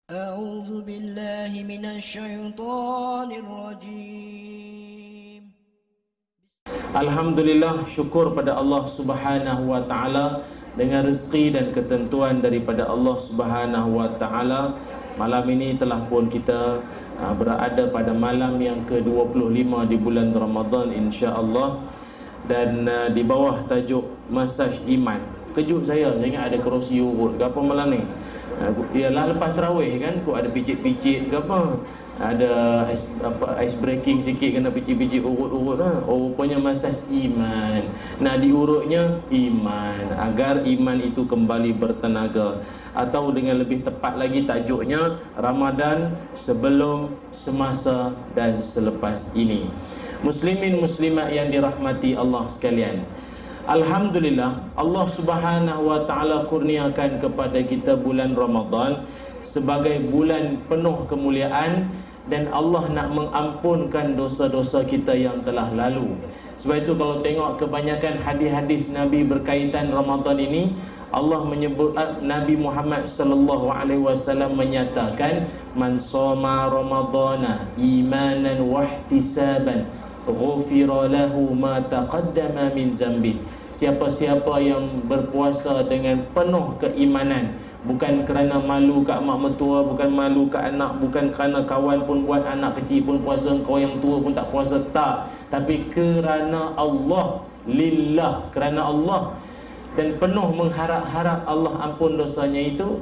أعوذ بالله من الشيطان الرجيم. Alhamdulillah, syukur pada Allah Subhanahu wa taala dengan rezeki dan ketentuan daripada Allah Subhanahu wa taala. Malam ini telah pun kita berada pada malam yang ke-25 di bulan Ramadan, insya-Allah, dan di bawah tajuk Masaj Iman. Kejut saya ingat ada kerusi urut ke apa malam ni. Ialah lepas tarawih kan, kok ada picit-picit ke apa, ada ice breaking sikit, kena picit-picit urut-urut lah. Oh, rupanya masaj iman, nak diurutnya iman, agar iman itu kembali bertenaga. Atau dengan lebih tepat lagi tajuknya, Ramadan sebelum, semasa dan selepas ini. Muslimin muslimat yang dirahmati Allah sekalian, alhamdulillah, Allah Subhanahu wa taala kurniakan kepada kita bulan Ramadan sebagai bulan penuh kemuliaan, dan Allah nak mengampunkan dosa-dosa kita yang telah lalu. Sebab itu kalau tengok kebanyakan hadis-hadis Nabi berkaitan Ramadan ini, Allah menyebut, Nabi Muhammad sallallahu alaihi wasallam menyatakan, man shoma ramadhana imanan wa ihtisaban ghufira lahu ma taqaddama min zambi. Siapa-siapa yang berpuasa dengan penuh keimanan, bukan kerana malu kat mak mertua, bukan malu kat anak, bukan kerana kawan pun buat, anak kecil pun puasa, kau yang tua pun tak puasa, tak, tapi kerana Allah, lillah, kerana Allah, dan penuh mengharap-harap Allah ampun dosanya itu,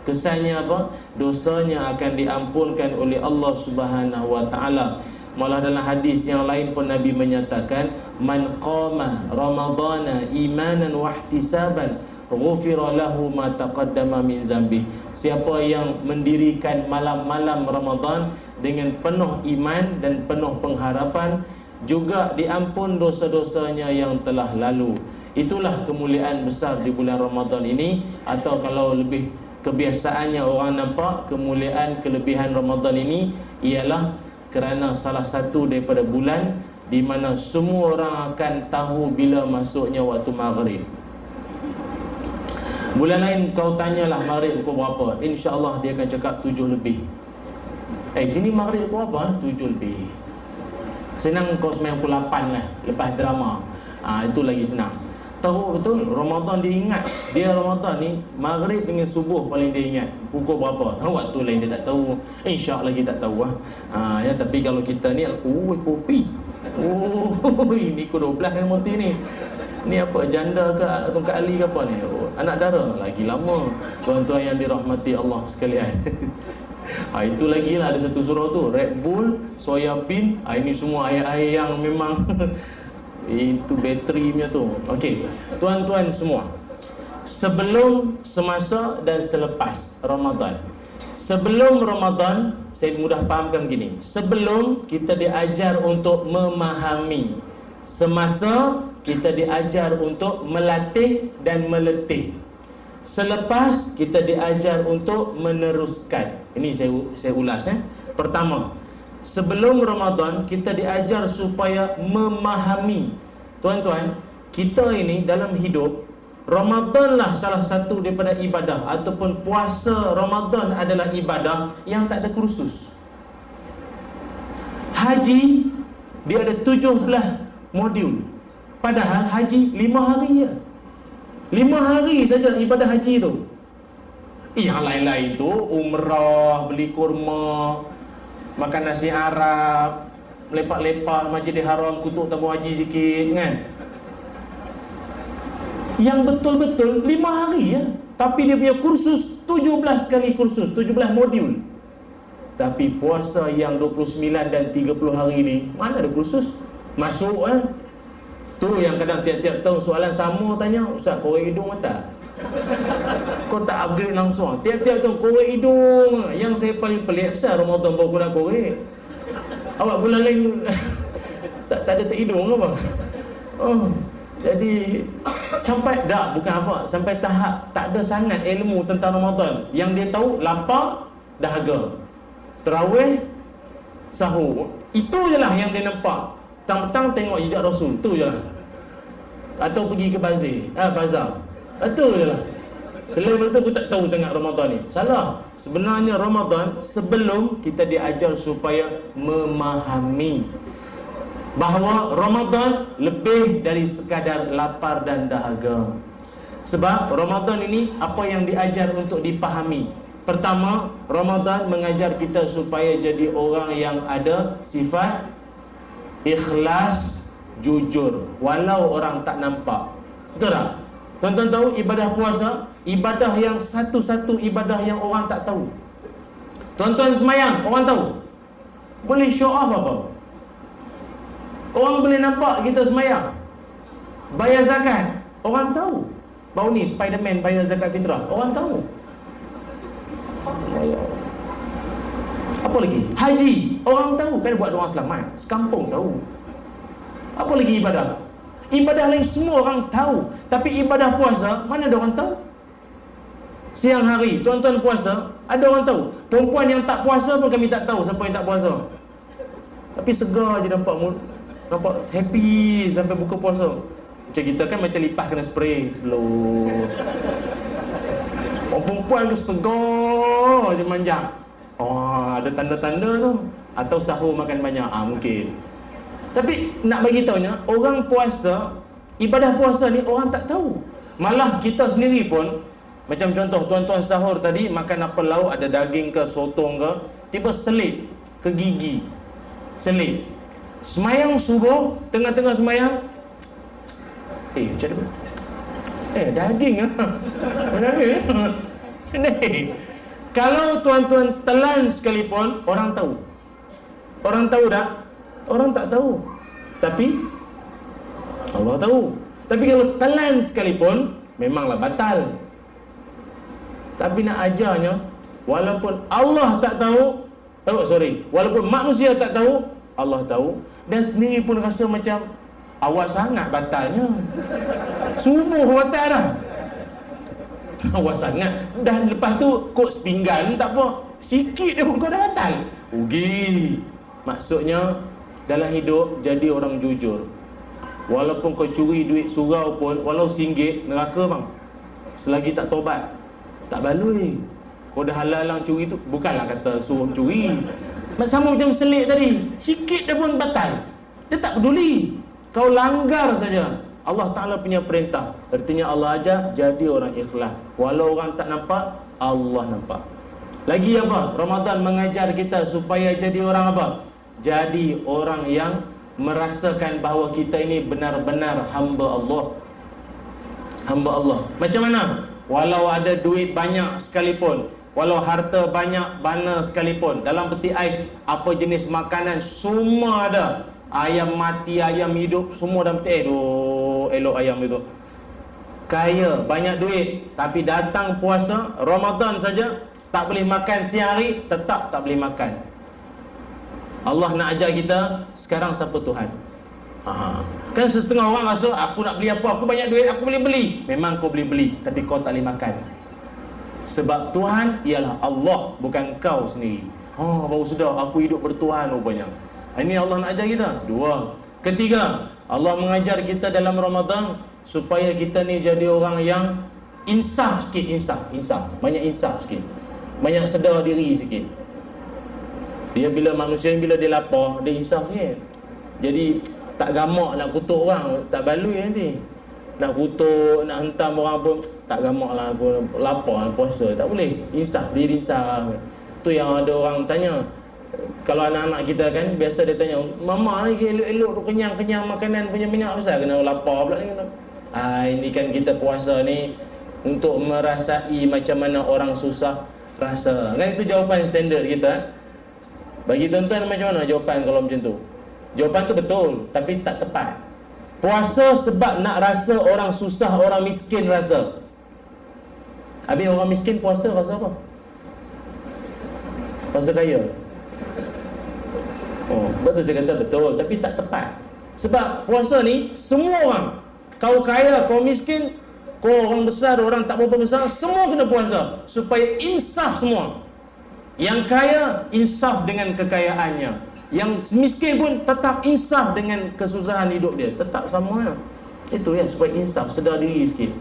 kesannya apa? Dosanya akan diampunkan oleh Allah Subhanahu wa taala. Malah dalam hadis yang lain pun Nabi menyatakan, man qama ramadhana imanan wa ihtisaban ghufira lahu ma taqaddama min zambi. Siapa yang mendirikan malam-malam Ramadan dengan penuh iman dan penuh pengharapan, juga diampun dosa-dosanya yang telah lalu. Itulah kemuliaan besar di bulan Ramadan ini. Atau kalau lebih kebiasaannya orang nampak, kemuliaan kelebihan Ramadan ini ialah kerana salah satu daripada bulan di mana semua orang akan tahu bila masuknya waktu maghrib. Bulan lain kau tanyalah maghrib pukul berapa, insya-Allah dia akan cakap 7 lebih. Sini maghrib pukul berapa? 7 lebih. Senang kau 98 lah lepas drama. Itu lagi senang. Tahu betul Ramadan dia ingat. Dia Ramadan ni maghrib dengan subuh paling dia ingat. Pukul berapa? Waktu lain dia tak tahu. Insya-Allah lagi tak tahu ya, tapi kalau kita ni kopi. Ini pukul 12 kan monti ni. Ni apa, janda ke Tungkat Ali ke apa ni? Anak dara, lagi lama. Tuan-tuan yang dirahmati Allah sekalian. Itu lagi lah, ada satu surah tu, Red Bull, Soya Bean. Ini semua air-air yang memang itu baterinya tu. Okey, tuan-tuan semua, sebelum, semasa dan selepas Ramadan. Sebelum Ramadan, saya mudah fahamkan begini. Sebelum, kita diajar untuk memahami. Semasa, kita diajar untuk melatih dan meletih. Selepas, kita diajar untuk meneruskan. Ini saya ulas. Pertama, sebelum Ramadan, kita diajar supaya memahami. Tuan-tuan, kita ini dalam hidup, Ramadanlah salah satu daripada ibadah, ataupun puasa Ramadan adalah ibadah yang tak ada kursus. Haji, dia ada 17 modul, padahal haji 5 hari je. 5 hari saja ibadah haji tu. Yang lain-lain tu umrah, beli kurma, makan nasi Arab, lepak-lepak Masjidil Haram, kutuk tabung haji sikit kan. Yang betul-betul 5 hari ya. Tapi dia punya kursus 17 kali kursus, 17 modul. Tapi puasa yang 29 dan 30 hari ni, mana ada kursus? Masuk kan. Tu yang kadang tiap-tiap tahun soalan sama tanya, Ustaz korek hidung tak? Kau tak upgrade langsung. Tiap-tiap tahun korek hidung. Yang saya paling pelik, Ustaz Ramadan baru nak korek. Awak bulan lain tak ada hidung ke apa? Jadi sampai bukan apa, sampai tahap tak ada sangat ilmu tentang Ramadan. Yang dia tahu lapar, dahaga, tarawih, sahur. Itu je lah yang dia nampak. Petang-petang tengok jejak Rasul, tu je lah. Atau pergi ke bazar. Itu je lah. Selain itu aku tak tahu sangat Ramadan ni. Salah. Sebenarnya Ramadan sebelum kita diajar supaya memahami bahawa Ramadan lebih dari sekadar lapar dan dahaga. Sebab Ramadan ini apa yang diajar untuk dipahami. Pertama, Ramadan mengajar kita supaya jadi orang yang ada sifat ikhlas, jujur, walau orang tak nampak. Betul tak? Tuan-tuan tahu ibadah puasa, ibadah yang satu-satu ibadah yang orang tak tahu. Tuan-tuan semayang, orang tahu. Boleh show off apa? Orang boleh nampak kita semayang. Bayar zakat, orang tahu. Baru ni Spiderman bayar zakat fitrah, orang tahu. Apa lagi? Haji, orang tahu. Kan buat orang selamat, sekampung tahu. Apa lagi ibadah? Ibadah lain semua orang tahu. Tapi ibadah puasa, mana ada orang tahu? Siang hari, tuan-tuan puasa, ada orang tahu. Perempuan yang tak puasa pun kami tak tahu siapa yang tak puasa. Tapi segar je nampak happy sampai buka puasa. Macam kita kan macam lipas kena spray slow. Orang perempuan tu segar je manjang. Oh, ada tanda-tanda tu. Atau sahur makan banyak, mungkin. Tapi nak bagi tahunya, orang puasa, ibadah puasa ni orang tak tahu. Malah kita sendiri pun, macam contoh tuan-tuan sahur tadi makan apa lauk, ada daging ke, sotong ke, tiba selit ke gigi. Selit. Semayang subuh, tengah-tengah semayang, macam mana? Daging lah. Daging lah. Kalau tuan-tuan telan sekalipun, orang tahu. Orang tahu tak? Orang tak tahu. Tapi Allah tahu. Tapi kalau telan sekalipun, memanglah batal. Tapi nak ajarnya, walaupun Allah tak tahu, walaupun manusia tak tahu, Allah tahu. Dan sendiri pun rasa macam awak sangat batalnya. Subuh batal dah. Awak sangat. Dan lepas tu kod sepinggan tak apa, sikit dia pun kau dah batal. Rugi. Maksudnya dalam hidup jadi orang jujur. Walaupun kau curi duit surau pun, walau RM1, neraka bang. Selagi tak tobat, tak baloi. Kau dah halal curi tu, bukanlah kata suruh curi. Sama macam selit tadi, sikit dia pun batal. Dia tak peduli. Kau langgar saja. Allah Ta'ala punya perintah. Artinya Allah ajar jadi orang ikhlas. Walau orang tak nampak, Allah nampak. Lagi apa? Ramadan mengajar kita supaya jadi orang apa? Jadi orang yang merasakan bahawa kita ini benar-benar hamba Allah. Hamba Allah. Macam mana? Walau ada duit banyak sekalipun, walau harta banyak bana sekalipun, dalam peti ais apa jenis makanan semua ada. Ayam mati, ayam hidup, semua dalam peti ais. Elok ayam itu. Kaya, banyak duit, tapi datang puasa Ramadan saja tak boleh makan siang hari, tetap tak boleh makan. Allah nak ajar kita, sekarang siapa Tuhan? Kan setengah orang rasa, aku nak beli apa, aku banyak duit, aku boleh beli. Memang kau boleh beli, tapi kau tak boleh makan. Sebab Tuhan ialah Allah, bukan kau sendiri. Baru sedar, aku hidup bertuhan rupanya. Ini Allah nak ajar kita. Dua. Ketiga, Allah mengajar kita dalam Ramadan supaya kita ni jadi orang yang insaf sikit. Insaf. Banyak insaf sikit. Banyak sedar diri sikit. Dia bila manusia bila dia lapar, dia insaf sikit. Jadi tak gamak nak kutuk orang, tak baloi nanti. Nak kutuk, nak hentam orang pun tak gamak lah, pun lapar puasa, tak boleh. Insaf, diri insaf. Tu yang ada orang tanya. Kalau anak-anak kita kan biasa dia tanya, mama ni elok-elok tu kenyang-kenyang makanan punya minyak besar, kena lapar pula ni. Ini kan kita puasa ni untuk merasai macam mana orang susah rasa. Kan itu jawapan standard kita. Bagi tuan-tuan macam mana jawapan kalau macam tu? Jawapan tu betul, tapi tak tepat. Puasa sebab nak rasa orang susah, orang miskin rasa. Habis orang miskin puasa rasa apa? Rasa kaya. Betul saya kata betul, tapi tak tepat. Sebab puasa ni semua orang, kau kaya, kau miskin, kau orang besar, orang tak berapa besar, semua kena puasa supaya insaf semua. Yang kaya insaf dengan kekayaannya, yang miskin pun tetap insaf dengan kesusahan hidup dia, tetap sama. Itu ya, supaya insaf, sedar diri sikit.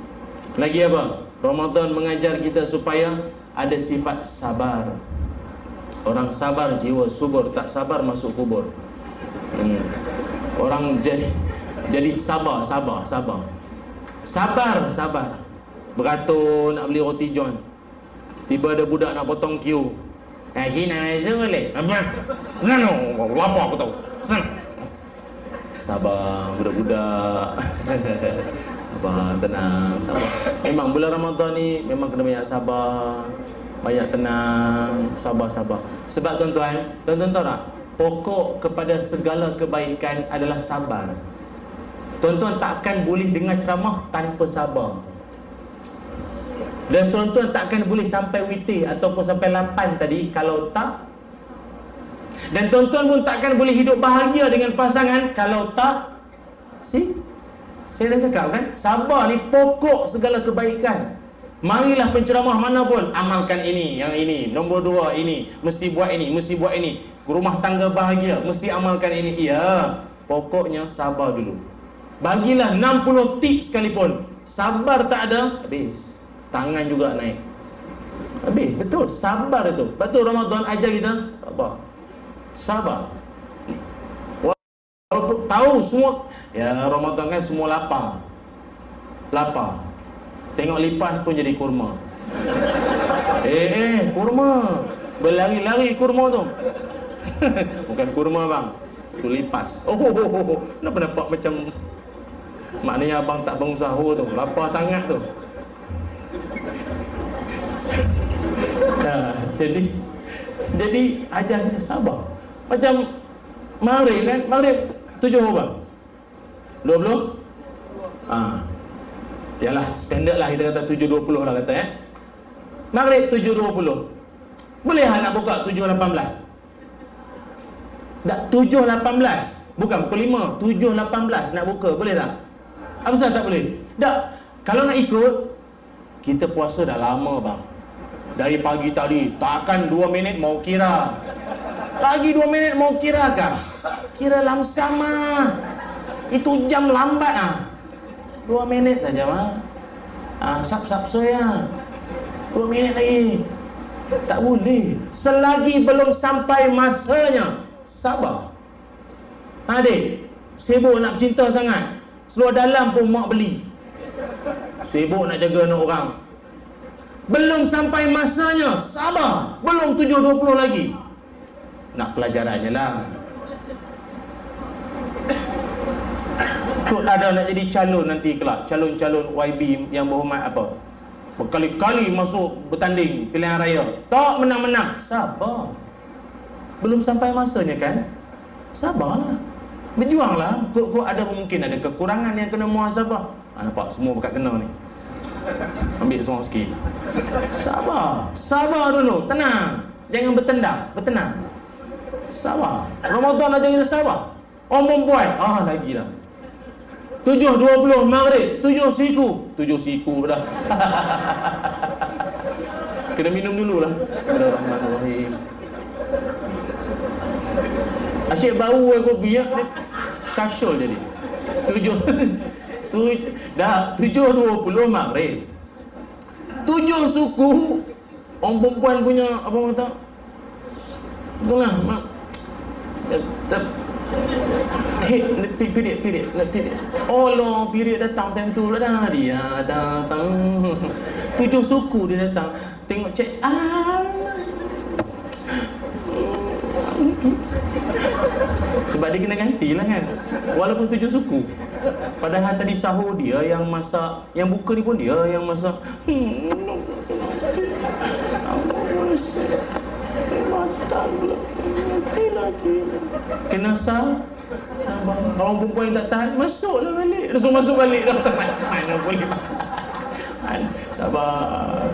Lagi apa? Ramadan mengajar kita supaya ada sifat sabar. Orang sabar jiwa subur, tak sabar masuk kubur. Orang jadi sabar. Beratur nak beli roti john, tiba ada budak nak potong queue. Sini boleh. Apa? Sana, lapar aku tahu. Sana. Sabar budak-budak. Sabar, tenang, sabar. Memang bulan Ramadan ni memang kena banyak sabar, banyak tenang, sabar. Sebab tuan-tuan tahu tak? Pokok kepada segala kebaikan adalah sabar. Tuan-tuan takkan boleh dengar ceramah tanpa sabar. Dan tuan-tuan takkan boleh sampai witir ataupun sampai 8 tadi kalau tak. Dan tuan-tuan pun takkan boleh hidup bahagia dengan pasangan kalau tak. Saya dah cakap kan, sabar ni pokok segala kebaikan. Marilah penceramah mana pun, amalkan ini, yang ini, nombor 2 ini, mesti buat ini. Rumah tangga bahagia, mesti amalkan ini. Ya, pokoknya sabar dulu. Bagilah 60 tips sekalipun, sabar tak ada, habis. Tangan juga naik. Habis, betul, sabar itu. Betul, Ramadan ajar kita sabar. Walaupun tahu semua, ya Ramadan kan semua lapar. Tengok lipas pun jadi kurma. Kurma. Berlari-lari kurma tu. Bukan kurma bang, itu lipas. Kenapa nampak macam, maknanya abang tak bangun sahur tu, lapar sangat tu. Jadi ajar kita sabar. Macam Maghrib kan, Maghrib 7 berapa? 20? Yalah, standard lah kita kata 7.20 lah kata Maghrib 7.20. Boleh lah nak buka 7.18? Tak, 7.18. Bukan pukul 5, 7.18 nak buka, boleh tak? Apa sebab tak boleh? Tak, kalau nak ikut, kita puasa dah lama bang. Dari pagi tadi, takkan 2 minit mau kira. Lagi 2 minit mau kira kah? Kira langsam lah. Itu jam lambat lah. 2 minit saja mah. Sap soya. 2 minit lagi. Tak boleh. Selagi belum sampai masanya, sabar. Adik, sibuk nak cinta sangat. Seluar dalam pun mak beli. Sibuk nak jaga anak orang. Belum sampai masanya, sabar. Belum 7.20 lagi. Nak pelajarannya lah. Kod ada nak jadi calon nanti kelak, calon-calon YB yang berhormat apa, berkali-kali masuk bertanding pilihan raya, tak menang-menang, sabar. Belum sampai masanya kan, sabarlah, berjuanglah. Kod ada mungkin ada kekurangan yang kena muhasabah. Nampak semua bekat kena ni, ambil seorang sikit. Sabar dulu, tenang, jangan bertendang, bertenang, sabar. Ramadan aja kita sabar. Orang perempuan, lagi dah 7.20 Maghrib, 7 siku dah. Kena minum dulu lah. Bismillahirrahmanirrahim. Asyik bau kopi ya, kasyol jadi 7.20 Maghrib, 7 suku. Orang perempuan punya apa kata, itulah period. Allah, period datang time tu lah dah. Dia datang 7 suku dia datang. Tengok cek, sebab dia kena ganti lah kan, walaupun 7 suku. Padahal tadi sahur dia yang masak, yang buka ni pun dia yang masak. Kena sabar. Orang perempuan yang tak tahan, masuklah balik. Langsung masuk balik dah. Mana boleh. Sabar.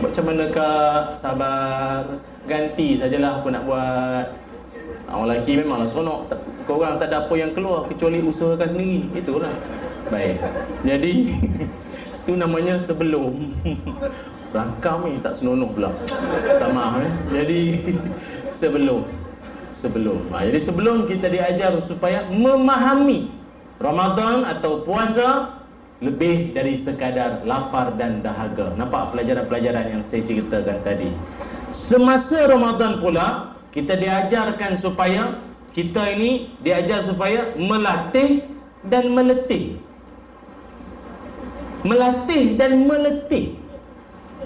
Macam manakah sabar? Ganti sajalah apa nak buat. Orang lelaki memanglah seronok. Korang tak ada apa yang keluar kecuali usahakan sendiri. Itulah. Baik. Jadi itu namanya sebelum. Rakam ni tak senonoh pula. Tak maaf Jadi sebelum. Jadi sebelum kita diajar supaya memahami Ramadan atau puasa lebih dari sekadar lapar dan dahaga. Nampak pelajaran-pelajaran yang saya ceritakan tadi. Semasa Ramadan pula, kita diajarkan supaya melatih dan meletih. Melatih dan meletih.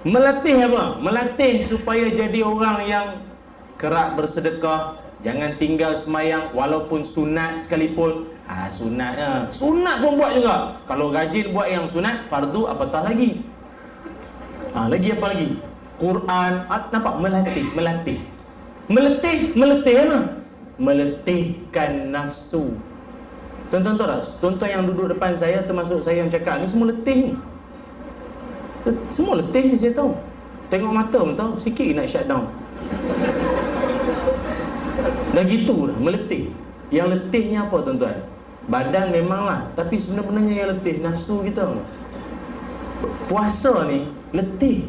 Melatih apa? Melatih supaya jadi orang yang kerap bersedekah, jangan tinggal semayang walaupun sunat sekalipun. Sunat pun buat juga. Kalau rajin buat yang sunat, fardu apatah lagi. Lagi apa lagi? Quran. Nampak? Melatih apa? Meletihkan nafsu. Tuan-tuan tahu tak? Tuan-tuan yang duduk depan saya, termasuk saya yang cakap ni, semua letih ni. Semua letih ni, saya tahu. Tengok mata pun tahu, sikit nak shut down. Dah gitu dah, meletih. Yang letihnya apa tuan-tuan? Badan memanglah, tapi sebenarnya yang letih nafsu kita. Puasa ni letih.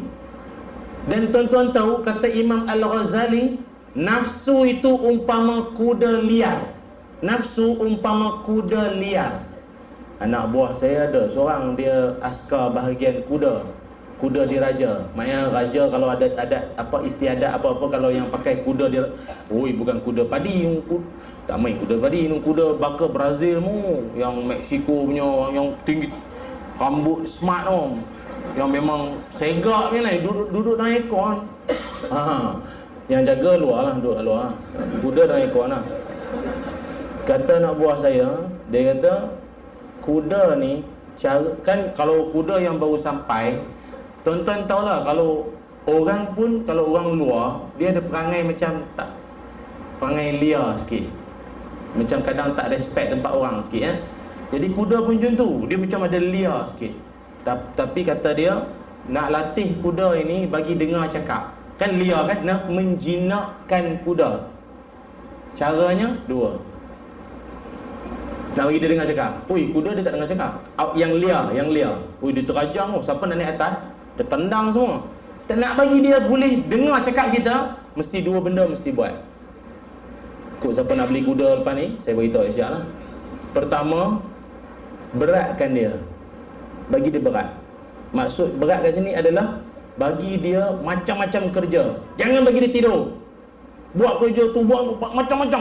Dan tuan-tuan tahu, kata Imam Al-Ghazali, nafsu itu umpama kuda liar. Nafsu umpama kuda liar. Anak buah saya ada seorang, dia askar bahagian kuda. Kuda diraja. Maknanya raja kalau ada apa istiadat apa-apa, kalau yang pakai kuda dia, bukan kuda padi, tak main kuda padi, kuda baka Brazil mu, yang Mexico punya, yang tinggi, rambut smart tu, yang memang segak ni lah, duduk dalam ekor kan. Yang jaga luar lah, duduk luar. Kuda dalam ekor lah. Kata anak buah saya, dia kata kuda ni kan, kalau kuda yang baru sampai, tuan-tuan tahulah, kalau orang pun, kalau orang luar, dia ada perangai macam tak, perangai liar sikit, macam kadang tak respect tempat orang sikit Jadi kuda pun macam tu, dia macam ada liar sikit. Tapi kata dia, nak latih kuda ini bagi dengar cakap. Kan liar kan, nak menjinakkan kuda. Caranya dua. Nak bagi dia dengar cakap. Kuda dia tak dengar cakap. Yang liar. Dia terajang siapa nak naik atas, dia tendang semua. Tak nak bagi dia boleh dengar cakap kita, mesti dua benda mesti buat. Siapa nak beli kuda lepas ni, saya beritahu insya Allah. Pertama, beratkan dia. Bagi dia berat. Maksud berat kat sini adalah bagi dia macam-macam kerja. Jangan bagi dia tidur. Buat kerja tu, buat macam-macam.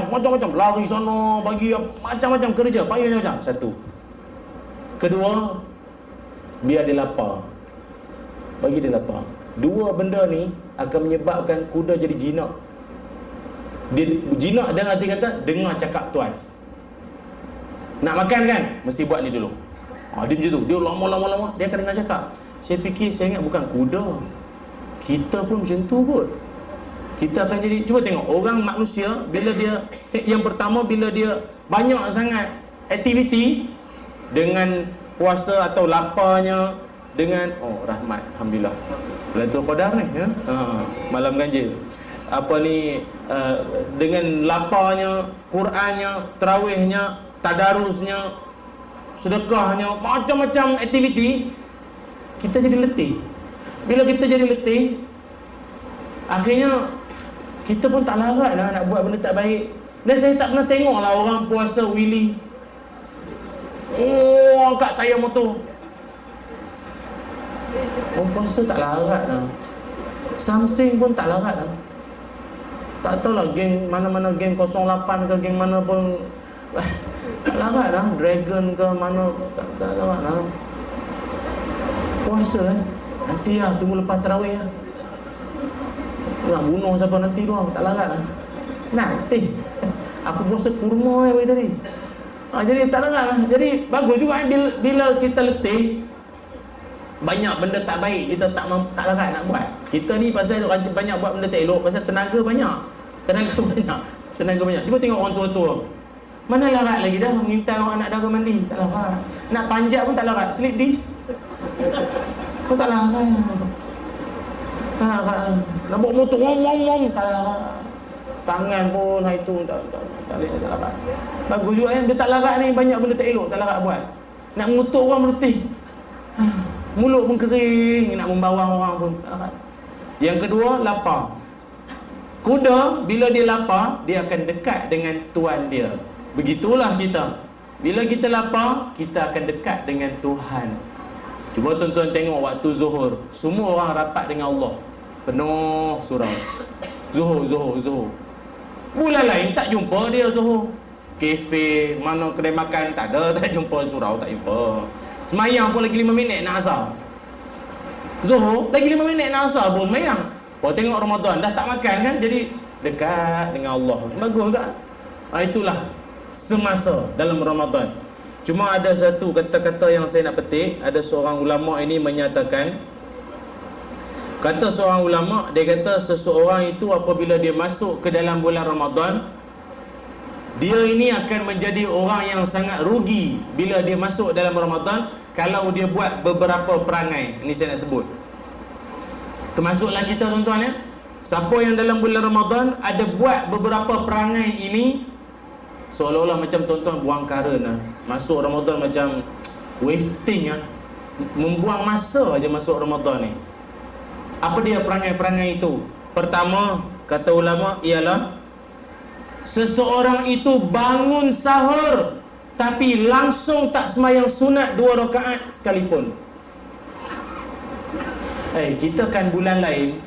Lari sana, bagi macam-macam kerja, payah macam. Satu. Kedua, biar dia lapar. Bagi dia lapar. Dua benda ni akan menyebabkan kuda jadi jinak. Dia jinak dan arti kata dengar cakap tuan. Nak makan kan, mesti buat ni dulu. Dia macam tu, dia lama-lama dia akan dengar cakap. Saya fikir, saya ingat bukan kuda, kita pun macam tu kot. Kita akan jadi, cuba tengok orang manusia, bila dia, yang pertama, bila dia banyak sangat aktiviti, dengan puasa atau laparnya, dengan rahmat, alhamdulillah, Lailatul Qadar ni malam ganjil, dengan laparnya, Qurannya, tarawihnya, tadarusnya, sedekahnya, macam-macam aktiviti, kita jadi letih. Bila kita jadi letih, akhirnya kita pun tak larat lah nak buat benda tak baik. Dan saya tak pernah tengok lah orang puasa Willy angkat tayar motor. Orang puasa tak larat lah. Samsing pun tak larat lah. Tak tahulah geng mana-mana, geng 08 ke geng mana pun tak larat lah. Dragon ke mana, tak larat lah. Puasa nanti lah, tunggu lepas tarawih lah. Nak bunuh siapa nanti tu, tak larat lah. Nanti aku puasa kurma bagi tadi. Jadi tak larat lah. Jadi bagus juga bila kita letih, banyak benda tak baik kita tak larat nak buat. Kita ni pasal banyak buat benda tak elok, pasal tenaga banyak. Cuba tengok orang tua-tua, mana larat lagi dah minta orang anak dara mandi, tak larat. Nak panjat pun tak larat, slip dish pun tak larat. Nak bawa motor ngom-ngom tak larat. Tangan pun hari tu tak larat. Bagus juga kan, dia tak larat ni, banyak benda tak elok tak larat buat. Nak mengutuk orang meletih, mulut pun kering, nak membawang orang pun tak larat. Yang kedua, lapar. Kuda bila dia lapar, dia akan dekat dengan tuan dia. Begitulah kita. Bila kita lapar, kita akan dekat dengan Tuhan. Cuba tuan-tuan tengok waktu zuhur, semua orang rapat dengan Allah, penuh surau. Zuhur. Bulan lain tak jumpa dia zuhur. Kafe, mana kedai makan, tak ada, tak jumpa surau, tak jumpa. Semayang pun lagi 5 minit nak asar. Zuhur, lagi 5 minit nak asar pun semayang. Kau tengok Ramadan, dah tak makan kan, jadi dekat dengan Allah. Bagus tak? Itulah semasa dalam Ramadan. Cuma ada satu kata-kata yang saya nak petik. Ada seorang ulama ini menyatakan, kata seorang ulama, dia kata seseorang itu apabila dia masuk ke dalam bulan Ramadan, dia ini akan menjadi orang yang sangat rugi bila dia masuk dalam Ramadan kalau dia buat beberapa perangai. Ini saya nak sebut, termasuklah kita tuan-tuan ya. Siapa yang dalam bulan Ramadan ada buat beberapa perangai ini, seolah-olah macam tuan-tuan buang karen lah. Masuk Ramadan macam wasting lah, membuang masa aja masuk Ramadan ni. Apa dia perangai-perangai itu? Pertama, kata ulama, ialah seseorang itu bangun sahur tapi langsung tak sembahyang sunat 2 rakaat sekalipun. Kita kan bulan lain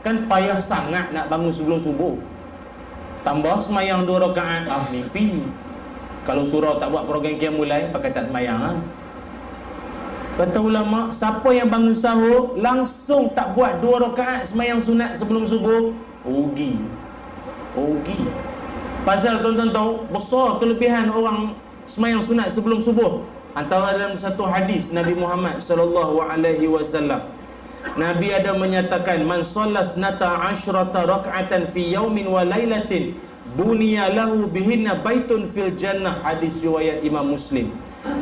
kan payah sangat nak bangun sebelum subuh, tambah sembahyang 2 rakaat, mimpi. Kalau surau tak buat program qiyamul lail, pakai tak sembahyang lah. Kata ulama, siapa yang bangun sahur langsung tak buat 2 rakaat sembahyang sunat sebelum subuh, rugi. Pasal tuan-tuan tahu, besar kelebihan orang sembahyang sunat sebelum subuh. Antara dalam satu hadis Nabi Muhammad sallallahu alaihi wasallam, Nabi ada menyatakan, man sallas nata asyrata rak'atan fi yaumin wa lailatin buniya lahu bihinna baitun fil jannah. Hadis riwayat Imam Muslim.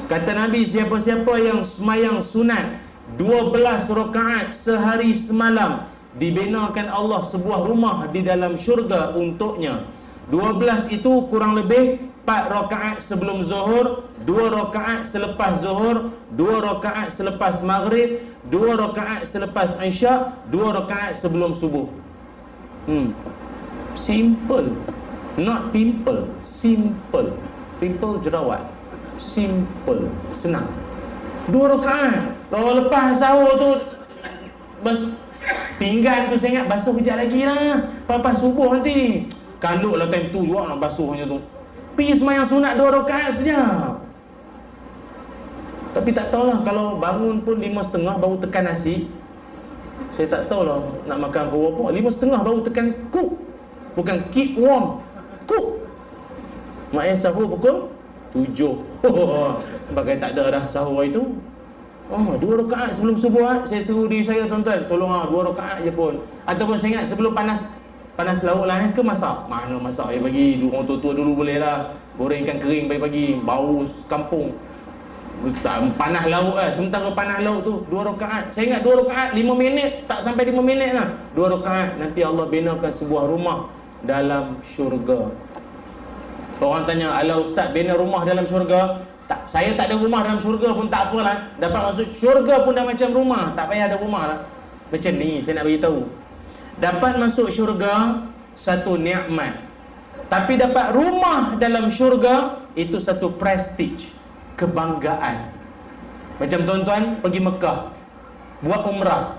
Kata Nabi, siapa-siapa yang sembahyang sunat 12 rakaat sehari semalam, dibinakan Allah sebuah rumah di dalam syurga untuknya. 12 itu kurang lebih 4 rakaat sebelum zuhur, 2 rakaat selepas zuhur, 2 rakaat selepas maghrib, 2 rakaat selepas isyak, 2 rakaat sebelum subuh. Simple. Not pimple, simple. Pimple jerawat. Simple, senang. 2 rakaat. Kalau lepas sahur tu pinggan tu saya ingat basuh kejap lagi lah, lepas subuh nanti. Kalau lah time tu juga nak basuhnya tu, pergi sembahyang sunat 2 rakaat saja. Tapi tak tahulah, kalau bangun pun 5.30 baru tekan nasi. Saya tak tahulah nak makan pukul apa. 5.30 baru tekan cook. Bukan keep warm, cook. Maknanya sahur pukul 7. Pakai tak ada dah sahur itu. 2 rakaat sebelum subuh. Saya suruh diri saya, tuan-tuan, tolong 2 rakaat je pun. Ataupun saya ingat sebelum panas lauk lah ke masak. Mana masak pagi-pagi, orang tua-tua dulu boleh lah goreng ikan kering pagi-pagi, bau kampung. Panas lauk lah. Sementara panas lauk tu 2 rakaat. Saya ingat 2 rakaat 5 minit, tak sampai 5 minit lah. 2 rakaat, nanti Allah binakan sebuah rumah dalam syurga. Orang tanya, ala ustaz bina rumah dalam syurga? Tak, saya tak ada rumah dalam syurga pun tak apalah. Dapat masuk syurga pun dah macam rumah, tak payah ada rumah lah. Macam ni saya nak beritahu. Dapat masuk syurga satu nikmat, tapi dapat rumah dalam syurga itu satu prestige, kebanggaan. Macam tuan-tuan pergi Mekah, buat umrah,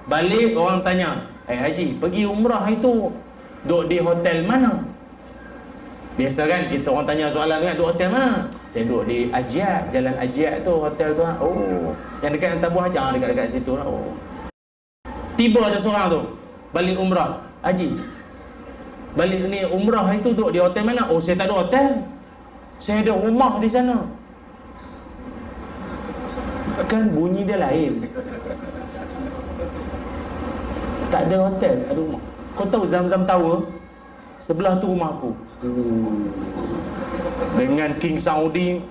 balik orang tanya, haji, pergi umrah itu duduk di hotel mana? Biasa kan kita orang tanya soalan kan, duduk hotel mana? Saya duduk di Ajiat, Jalan Ajiat tu hotel tu. Yang dekat Tabung Hajar, dekat-dekat situ lah. Tiba ada seorang tu balik umrah, haji, balik ni umrah itu duduk di hotel mana? Saya tak ada hotel, saya ada rumah di sana. Kan bunyi dia lain. Tak ada hotel, ada rumah. Kau tahu Zam-Zam Tower sebelah tu rumah aku. Dengan King Saudi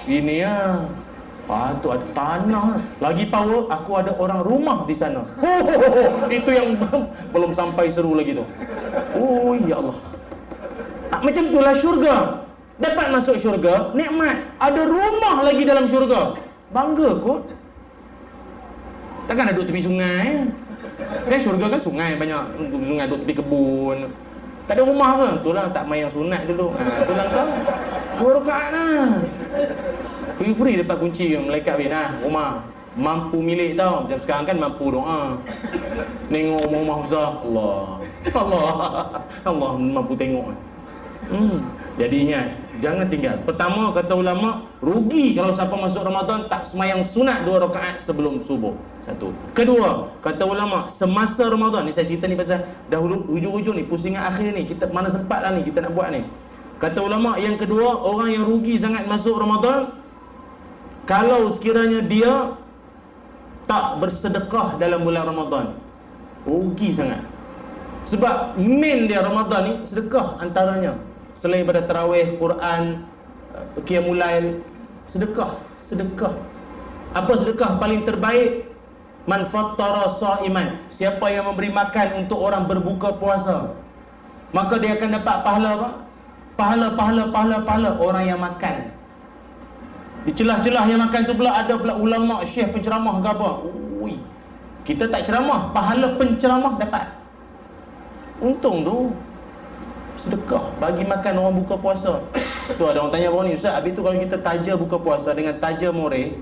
ini ya. Tu ada tanah. Lagi power, aku ada orang rumah di sana. Itu yang belum sampai seru lagi tu. Ya Allah. Macam itulah syurga. Dapat masuk syurga, nikmat. Ada rumah lagi dalam syurga. Bangga kot. Takkan ada duduk tepi sungai. Kan syurga kan sungai, banyak sungai, duduk tepi kebun. Tak ada rumah ke? Itulah tak main yang sunat dulu. Itulah kau 2 rakaat lah. Free dapat kunci malaikat bin rumah. mampu milik tau. Macam sekarang kan mampu doa. Tengok rumah besar, Allah mampu tengok. Jadi ingat, jangan tinggal. Pertama, kata ulama, rugi kalau siapa masuk Ramadan tak semayang sunat 2 rakaat sebelum subuh. Satu. Kedua, kata ulama, semasa Ramadan ni, saya cerita ni pasal dahulu hujung-hujung ni, pusingan akhir ni, kita mana sempat lah ni kita nak buat ni. Kata ulama yang kedua, orang yang rugi sangat masuk Ramadan kalau sekiranya dia tak bersedekah dalam bulan Ramadan. Rugi sangat. Sebab main dia Ramadan ni sedekah antaranya. Selain pada tarawih, Quran, qiyamul lail, sedekah. Apa sedekah paling terbaik? Man fattara sha'iman. Siapa yang memberi makan untuk orang berbuka puasa, maka dia akan dapat pahala apa? Pahala orang yang makan. Di celah-celah yang makan tu pula ada pula ulama, syekh, penceramah ke apa. Ui, kita tak ceramah, pahala penceramah dapat. Untung tu sedekah, bagi makan orang buka puasa. Tu ada orang tanya baru ni, Ustaz, habis tu kalau kita taja buka puasa dengan taja more,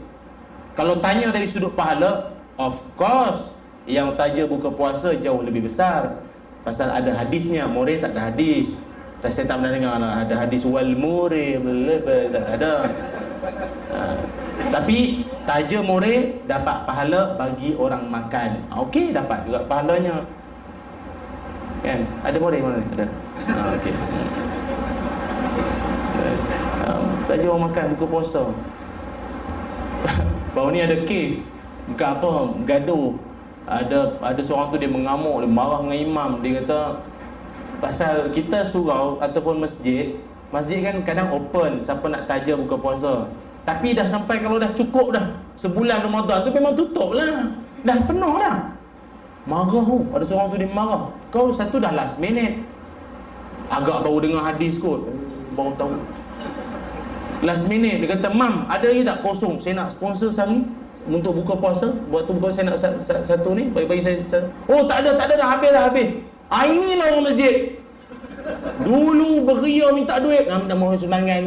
kalau tanya dari sudut pahala, of course yang taja buka puasa jauh lebih besar. Pasal ada hadisnya, more tak ada hadis. Saya tak pernah dengar lah ada hadis wal more, tak ada. Tapi taja more dapat pahala bagi orang makan. Okey, dapat juga pahalanya. Kan? Ada more mana ni? Ada. Okey. Taja orang makan buka puasa. Baru ni ada kes, bukan apa, gaduh. Ada seorang tu dia mengamuk, dia marah dengan imam. Dia kata pasal kita surau ataupun masjid kan kadang open, siapa nak taja buka puasa. Tapi dah sampai kalau dah cukup dah sebulan Ramadan tu memang tutup lah, dah penuh dah. Marah tu, ada seorang tu dia marah. Kau satu dah last minute, agak baru dengar hadis kot, baru tahu last minute. Dia kata, mam, ada lagi tak kosong, saya nak sponsor sehari untuk buka puasa. Buat tu bukan saya nak satu ni, bagi saya. Oh tak ada dah, habis. Inilah orang masjid. Dulu beria minta duit, minta mohon sumbangan.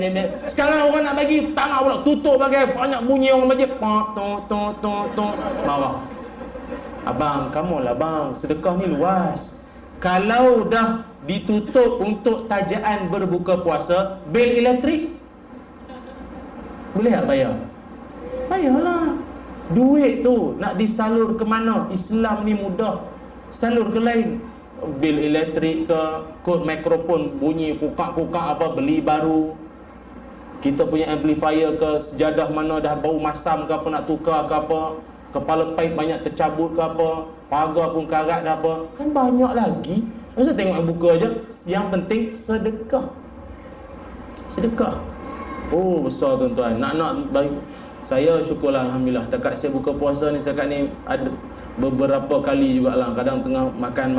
Sekarang orang nak bagi, tak nak pula, tutup bagai banyak bunyi orang masjid. Marah. Abang, kamu lah bang, sedekah ni luas. Kalau dah ditutup untuk tajaan berbuka puasa, bil elektrik boleh tak bayar? Bayarlah. Duit tu nak disalur ke mana? Islam ni mudah, salur ke lain. Bil elektrik ke, kod mikrofon bunyi pukak-pukak apa, beli baru. Kita punya amplifier ke, sejadah mana dah bau masam ke apa, nak tukar ke apa, kepala paip banyak tercabut ke apa, pagar pun karat dah apa. Kan banyak lagi. Masa tengok yang buka je. Yang penting sedekah. Oh besar tuan-tuan. Nak bagi saya, syukurlah alhamdulillah. Takat saya buka puasa ni, setakat ni ada beberapa kali jugalah. Kadang tengah makan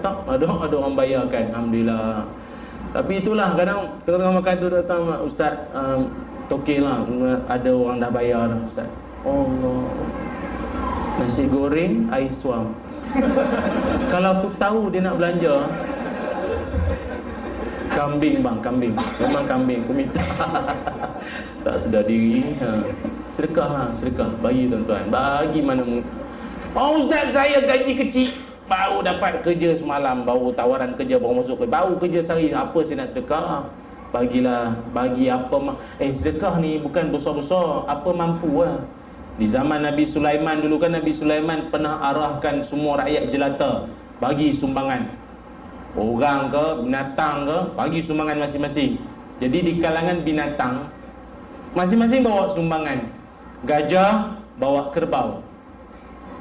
tak ada orang bayarkan, alhamdulillah. Tapi itulah, kadang tengah makan tu datang ustaz, tokey lah, ada orang dah bayar dah ustaz. Allah, nasi goreng air suam. Kalau aku tahu dia nak belanja kambing bang, memang kambing aku minta. Tak sedar diri. Sedekah, bagi tuan-tuan, bagi mana. Oh ustaz, saya gaji kecil, baru dapat kerja semalam, baru tawaran kerja, baru masuk, baru kerja sehari, apa saya nak sedekah? Bagilah, bagi apa sedekah ni bukan besar-besar, apa mampu lah. Di zaman Nabi Sulaiman dulu kan, Nabi Sulaiman pernah arahkan semua rakyat jelata bagi sumbangan. Orang ke, binatang ke, bagi sumbangan masing-masing. Jadi di kalangan binatang, masing-masing bawa sumbangan. Gajah bawa kerbau,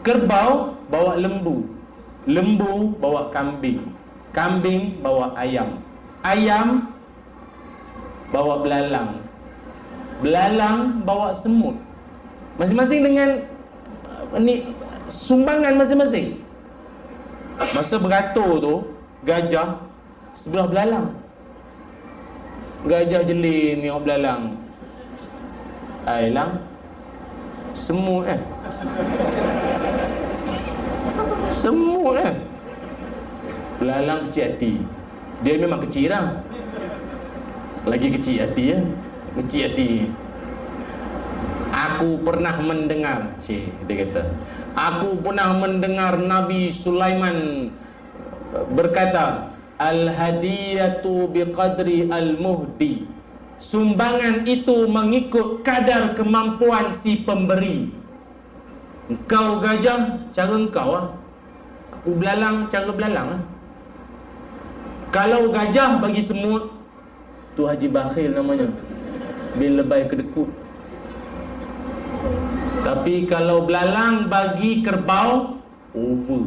kerbau bawa lembu, lembu bawa kambing, kambing bawa ayam, ayam bawa belalang, belalang bawa semut. Masing-masing dengan ni sumbangan masing-masing. Masa beratur tu, gajah sebelah belalang. Gajah jeling tengok belalang. Ailang semut semut Belalang kecil hati. Dia memang kecil dah, lagi kecil hati kecil hati. Aku pernah mendengar, dia kata, aku pernah mendengar Nabi Sulaiman berkata, al-hadiyatu biqadri al-muhdi. Sumbangan itu mengikut kadar kemampuan si pemberi. Engkau gajah, cara engkau lah. Aku belalang, cara belalang lah. Kalau gajah bagi semut, tu Haji Bakhil namanya, dia lebay kedekut. Tapi kalau belalang bagi kerbau, over.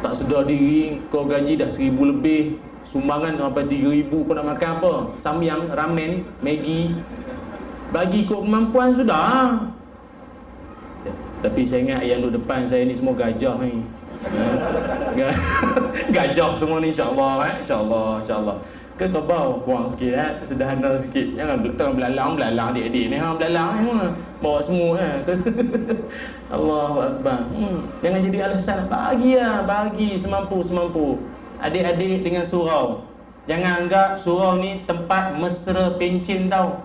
Tak sedar diri, kau gaji dah 1,000 lebih, sumbangan sampai 3,000, kau nak makan apa? Samyang, ramen, Maggi. Bagi kau kemampuan sudah. Tapi saya ingat yang duduk depan saya ni semua gajah ni. Gajah semua ni, insya-Allah, insya-Allah. Ke kerbau kurang sikit, sederhana sikit. Jangan tengah belalang adik-adik ni, belalang ni bawa semua Allahu Akbar. Jangan jadi alasan. Bagi semampu. Adik-adik dengan surau, jangan anggap surau ni tempat mesra pencen tau.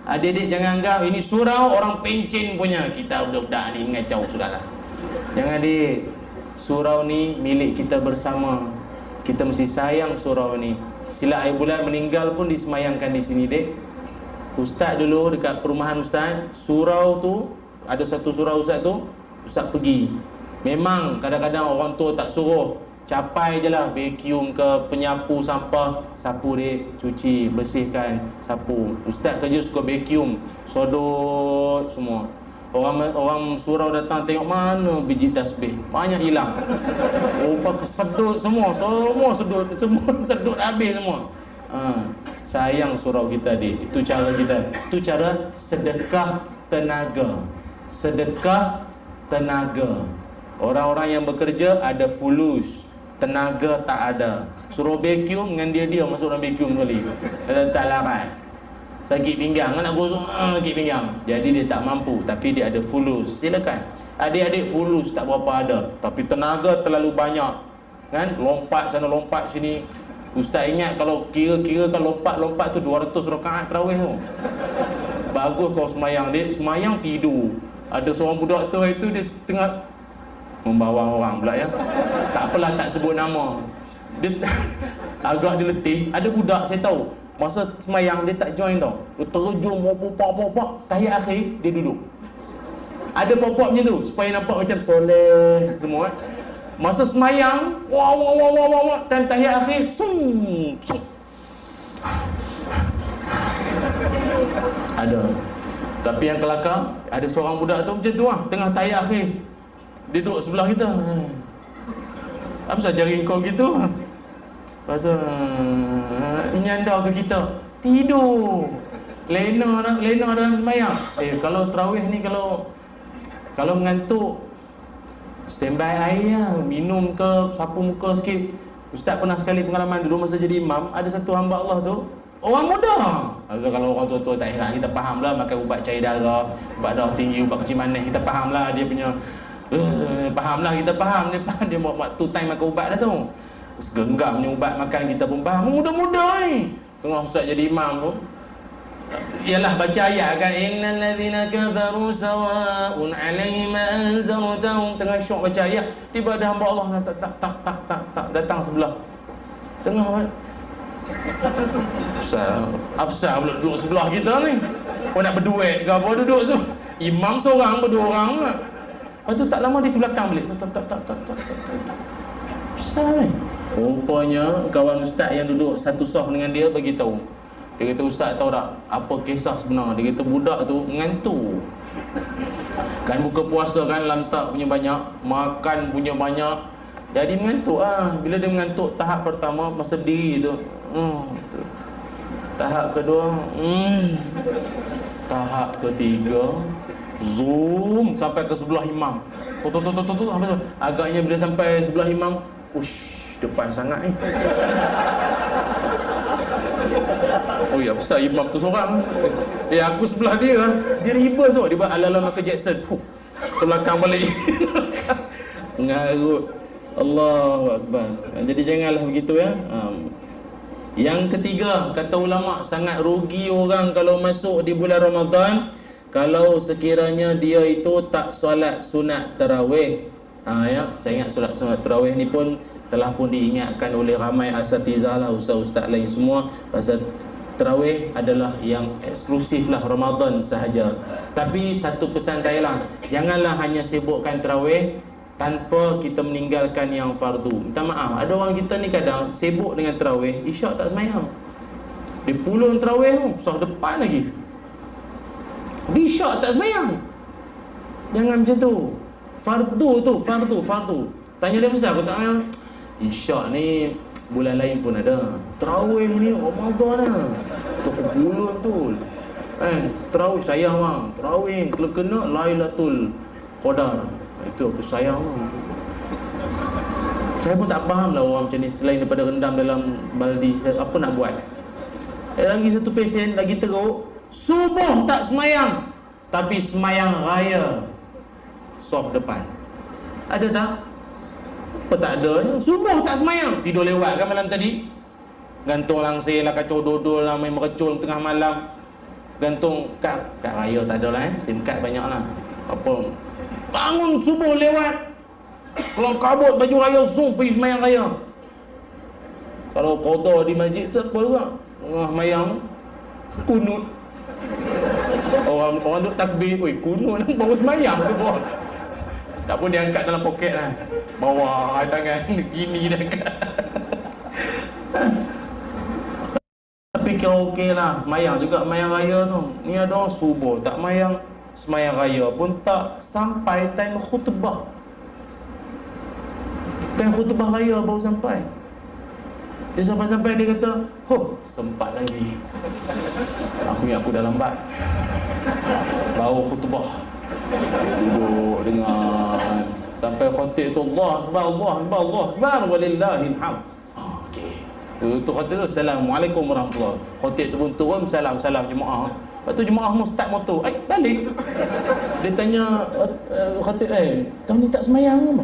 Adik-adik jangan anggap ini surau orang pencen punya. Kita budak-budak ni ngacau sudahlah. Jangan adik. Surau ni milik kita bersama. Kita mesti sayang surau ni. Sila air bulan meninggal pun disemayangkan di sini, dek. Ustaz dulu dekat perumahan Ustaz, surau tu, ada satu surau Ustaz tu, Ustaz pergi. Memang kadang-kadang orang tua tak suruh, capai je lah, vacuum ke, penyapu sampah, sapu dek, cuci, bersihkan, sapu. Ustaz kerja suka vacuum, sodot semua. Orang surau datang tengok mana biji tasbih, banyak hilang. Sedut semua sedut habis semua. Sayang surau kita, dik. Itu cara kita. Itu cara sedekah tenaga. Orang-orang yang bekerja ada fulus, tenaga tak ada. Suruh vacuum dengan dia masuk dalam vacuum sekali. Dan tak larat. Sakit pinggang, nak gosok sakit pinggang. Jadi dia tak mampu, tapi dia ada fulus. Silakan. Adik-adik fulus tak berapa ada, tapi tenaga terlalu banyak. Kan? Lompat sana lompat sini. Ustaz ingat kalau kira-kira kalau lompat tu 200 rakaat tarawih tu. Bagus kau semayang, dia semayang tidur. Ada seorang budak tu itu dia tengah membawa orang pula ya. Tak apalah, tak sebut nama. Dia agak dia letih. Ada budak saya tahu, masa semayang dia tak join tau. Dia terjun popok, tahiyat akhir dia duduk. Ada popoknya tu supaya nampak macam soleh semua. Masa semayang, wah, dan tahiyat akhir, sung. Ada. Tapi yang kelakar, ada seorang budak tu macam tu lah, tengah tahiyat akhir, dia duduk sebelah kita. Apa sahaja jari kau gitu? Lepas tu menyandar ke kita, tidur. Lena dalam sembahyang. Kalau tarawih ni kalau mengantuk, standby air lah, minum ke, sapu muka sikit. Ustaz pernah sekali pengalaman dulu masa jadi imam, ada satu hamba Allah tu, orang muda. Kalau orang tua-tua tak heran, kita faham lah, makan ubat cair darah, ubat darah tinggi, ubat kecil manis, kita faham lah dia punya faham lah, kita faham dia buat tu time makan ubat dah tu. Segenggamnya ubat makan, kita pun faham. Muda-muda ni tengah Ustaz jadi imam tu, ialah baca ayat kan, innal ladzina kafaru sawa'un 'alaihim anzartahum, tengah syok baca ayat, tiba ada hamba Allah tak datang sebelah tengah. Apa pula duduk sebelah kita ni? Kau nak berduet ke apa duduk tu? Imam seorang, berdua orang. Lepas tu tak lama dia ke belakang balik. Tak. Ustaz ni. Rupanya kawan ustaz yang duduk satu saf dengan dia bagi tahu. Dia kata, ustaz tahu tak apa kisah sebenar? Dia kata budak tu mengantuk. Kan buka puasa kan, lantak punya banyak, makan punya banyak, jadi mengantuk ah. Bila dia mengantuk tahap pertama masa diri tu, tahap kedua, tahap ketiga, zoom sampai ke sebelah imam. Agaknya bila sampai sebelah imam, depan sangat ni. Oh ya, besar imam tu seorang. Aku sebelah dia reverse tu. Dia buat ala-ala Michael Jackson. Ke belakang balik. Ngarut. Allahu Akbar. Jadi janganlah begitu ya. Yang ketiga, kata ulama, sangat rugi orang kalau masuk di bulan Ramadan kalau sekiranya dia itu tak solat sunat tarawih. Ya, saya ingat solat sunat tarawih ni pun telah pun diingatkan oleh ramai asatizah lah, ustaz-ustaz lain semua, pasal tarawih adalah yang eksklusif lah Ramadan sahaja. Tapi satu pesan saya lah, janganlah hanya sibukkan tarawih tanpa kita meninggalkan yang fardu. Minta maaf, ada orang kita ni kadang sibuk dengan tarawih, isyak tak semayang. Dia pulun tarawih tu, sah depan lagi, isyak tak semayang. Jangan macam tu. Fardu tu, fardu. Tanya dia pasal aku tak semayang. Isyak ni bulan lain pun ada, tarawih ni Ramadan lah, tu kepulun tu tarawih sayang bang, tarawih kalau kena Lailatul Qadar, itu aku sayang bang. Saya pun tak faham lah orang macam ni, selain daripada rendam dalam baldi, apa nak buat. Lagi satu pesen lagi teruk, subuh tak semayang tapi semayang raya soft depan. Ada tak? Apa tak ada? Subuh tak semayang, tidur lewat kan malam tadi, gantung langsir lah, kacau dodol lah, main merecul tengah malam, gantung kad raya tak ada lah, SIM card banyak lah. Apa, bangun subuh lewat, kalau kabut baju raya, zoom pergi semayang raya. Kalau qada di masjid tu apa juga, tengah semayang kunut, orang duk takbir, oi kunut baru semayang tu pun. Tak pun dia angkat dalam poket lah, bawa tangan gini dah kat. Tapi kira okey lah, mayang juga mayang raya tu. Ni ada orang subuh tak mayang, semayang raya pun tak sampai time khutbah. Time khutbah raya baru sampai. Dia sampai-sampai dia kata, sempat lagi. Aku ingat aku dah lambat, baru khutbah. Dia duduk dengar sampai khatib tu, Allah Akbar, Allah Akbar, Allah Akbar, walillahil hamd. Okey. Tu khatib tu, Assalamualaikum warahmatullahi. Khatib tu pun turun, salam jemaah. Lepas tu jemaah mau start motor, balik. Dia tanya khatib, tahun ni tak semayang ke?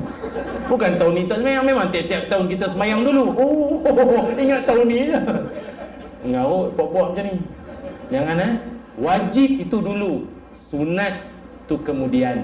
Bukan tahun ni tak semayang, memang tiap-tiap tahun kita semayang dulu. Ingat tahun ni je. Ngarut buat macam ni. Jangan wajib itu dulu, sunat tu kemudian.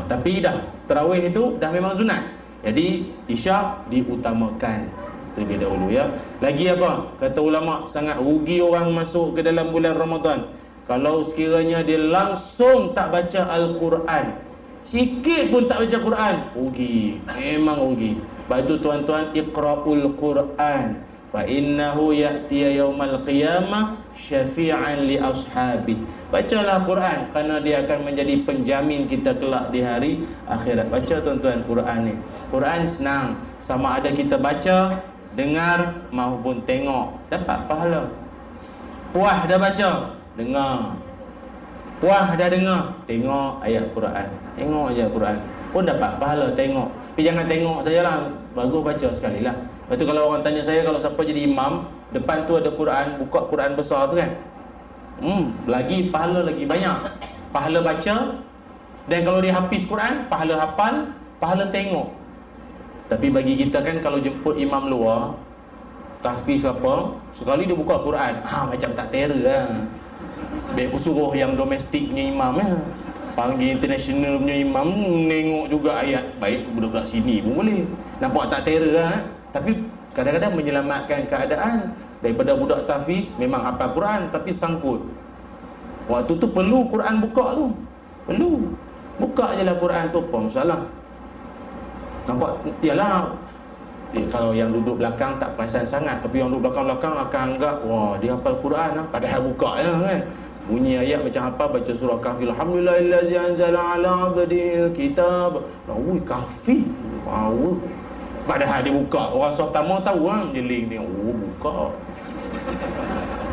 Tapi dah tarawih itu dah memang sunat, jadi isyak diutamakan terlebih dahulu ya. Lagi apa? Kata ulama, sangat rugi orang masuk ke dalam bulan Ramadan kalau sekiranya dia langsung tak baca Al-Quran, sikit pun tak baca Quran, rugi, memang rugi. Sebab itu tuan-tuan, iqra'ul Quran fa innahu ya'tiya yaumal qiyamah syafi'an li ashabi. Bacalah Quran kerana dia akan menjadi penjamin kita kelak di hari akhirat. Baca tuan-tuan Quran ni. Quran senang, sama ada kita baca, dengar maupun tengok, dapat pahala. Puas dah baca, dengar. Puas dah dengar, tengok ayat Quran. Tengok ayat Quran pun dapat pahala, tengok. Tapi jangan tengok sajalah, bagus baca sekali lah. Lepas tu kalau orang tanya saya, kalau siapa jadi imam, depan tu ada Quran, buka Quran besar tu kan, lagi pahala lagi banyak. Pahala baca, dan kalau dia habis Quran, pahala hafal, pahala tengok. Tapi bagi kita kan, kalau jemput imam luar, tahfiz apa, sekali dia buka Quran, macam tak terror lah. Biar aku suruh yang domestik punya imam panggil international punya imam, tengok juga ayat. Baik budak-budak sini pun boleh. Nampak tak terror lah. Tapi kadang-kadang menyelamatkan keadaan. Daripada budak tahfiz memang hafal Quran tapi sangkut, waktu tu perlu Quran buka tu, perlu buka je lah Quran tu, apa masalah. Nampak? Yalah, kalau yang duduk belakang tak perasan sangat, tapi yang duduk belakang-belakang akan anggap, wah dia hafal Quran lah. Padahal buka je kan, bunyi ayat macam apa, baca surah Kahfi, alhamdulillahillazi anzala ala abdil kitab. Ui Kahfi, power. Padahal dia buka, orang pertama tahu lah, menjeling tengok, buka.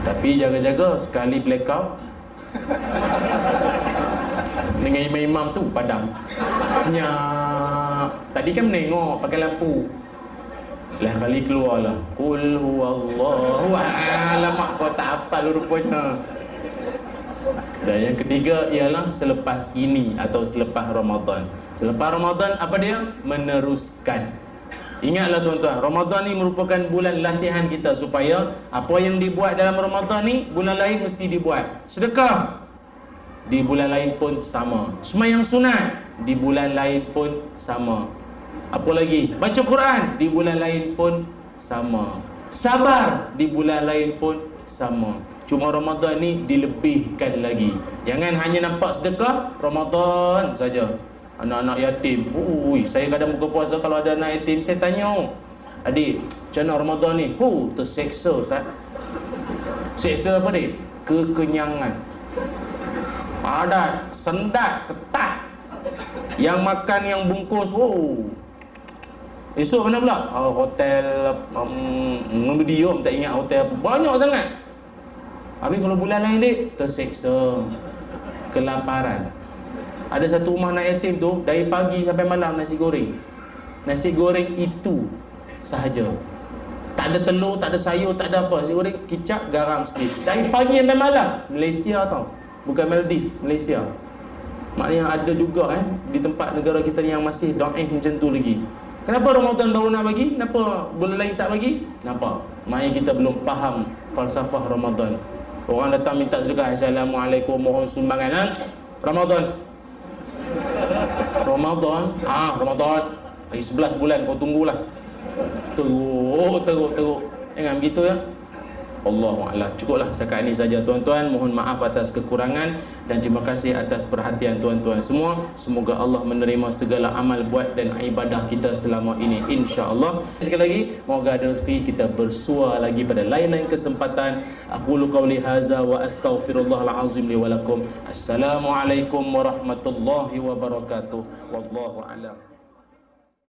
Tapi jaga-jaga, sekali blackout dengan imam-imam tu padam, senyap. Tadi kan menengok pakai lampu, lain kali keluar lah, qul huwallahu alamak, kau tak hafal rupanya. Dan yang ketiga ialah selepas ini atau selepas Ramadan. Selepas Ramadan apa dia? Meneruskan. Ingatlah tuan-tuan, Ramadan ni merupakan bulan latihan kita supaya apa yang dibuat dalam Ramadan ni, bulan lain mesti dibuat. Sedekah, di bulan lain pun sama. Sembahyang sunat di bulan lain pun sama. Apa lagi? Baca Quran di bulan lain pun sama. Sabar di bulan lain pun sama. Cuma Ramadan ni dilebihkan lagi. Jangan hanya nampak sedekah Ramadan saja. Anak-anak yatim, saya kadang buka puasa kalau ada anak yatim, saya tanya, adik, macam mana Ramadan ni? Terseksa Ustaz. Seksa apa dik? Kekenyangan, padat, sendat, ketat. Yang makan yang bungkus, esok mana pula? Hotel Medium, tak ingat hotel apa. Banyak sangat. Habis kalau bulan lain dik, terseksa, kelaparan. Ada satu rumah anak yatim tu, dari pagi sampai malam nasi goreng. Nasi goreng itu sahaja. Tak ada telur, tak ada sayur, tak ada apa. Nasi goreng, kicap, garam sikit. Dari pagi sampai malam. Malaysia tau, bukan Maldives, Malaysia. Maknanya ada juga di tempat negara kita ni yang masih daif macam tu lagi. Kenapa Ramadan baru nak bagi? Kenapa bulan lain tak bagi? Nampak? Maknanya kita belum faham falsafah Ramadan. Orang datang minta sedekah, Assalamualaikum, mohon sumbangan. Ramadan. Ramadan. Lagi 11 bulan kau tunggulah. Teruk. Jangan begitu ya. Allahuakbar. Cukuplah setakat ini saja tuan-tuan. Mohon maaf atas kekurangan dan terima kasih atas perhatian tuan-tuan semua. Semoga Allah menerima segala amal buat dan ibadah kita selama ini, insya-Allah. Sekali lagi, moga ada rezeki kita bersua lagi pada lain-lain kesempatan. Aqulu qauli hadza wa astaghfirullahal azim li wa lakum. Assalamualaikum warahmatullahi wabarakatuh. Wallahu a'lam.